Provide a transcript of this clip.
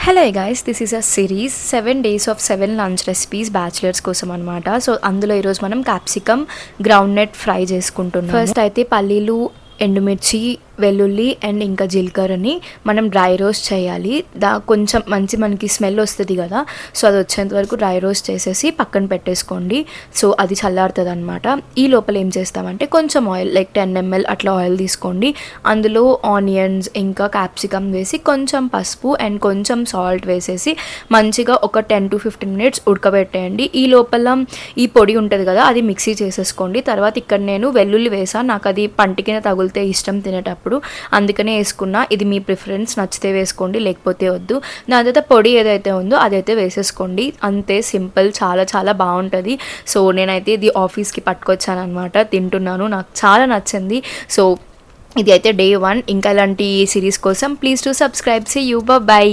Hello guys, this is a series 7 days of 7 lunch recipes bachelors కోసం అనమాట. So అందులో ఈరోజు మనం క్యాప్సికమ్ గ్రౌండ్ నట్ ఫ్రై చేసుకుంటున్నాం. ఫస్ట్ అయితే పల్లీలు, ఎండుమిర్చి, వెల్లుల్లి అండ్ ఇంకా జీలకర్రని మనం డ్రై రోస్ట్ చేయాలి. కొంచెం మనకి స్మెల్ వస్తుంది కదా, సో అది వచ్చేంత వరకు డ్రై రోస్ట్ చేసేసి పక్కన పెట్టేసుకోండి. సో అది చల్లారుతుంది అనమాట. ఈ లోపల ఏం చేస్తామంటే కొంచెం ఆయిల్, లైక్ 10 ml అట్లా ఆయిల్ తీసుకోండి. అందులో ఆనియన్స్ ఇంకా క్యాప్సికమ్ వేసి కొంచెం పసుపు అండ్ కొంచెం సాల్ట్ వేసేసి మంచిగా ఒక 10 to 15 minutes ఉడకబెట్టేయండి. ఈ లోపల ఈ పొడి ఉంటుంది కదా, అది మిక్సీ చేసేసుకోండి. తర్వాత ఇక్కడ నేను వెల్లుల్లి వేసాను, నాకు అది పంటికిన తగులితే ఇష్టం తినేటప్పుడు, అందుకనే వేసుకున్నా. ఇది మీ ప్రిఫరెన్స్, నచ్చితే వేసుకోండి లేకపోతే వద్దు. దాని తర్వాత పొడి ఏదైతే ఉందో అదైతే వేసేసుకోండి. అంతే, సింపుల్, చాలా చాలా బాగుంటుంది. సో నేనైతే ఇది ఆఫీస్కి పట్టుకొచ్చాను అనమాట, తింటున్నాను, నాకు చాలా నచ్చింది. సో ఇది అయితే day 1. ఇంకా ఇలాంటి సిరీస్ కోసం please to subscribe. See you, by.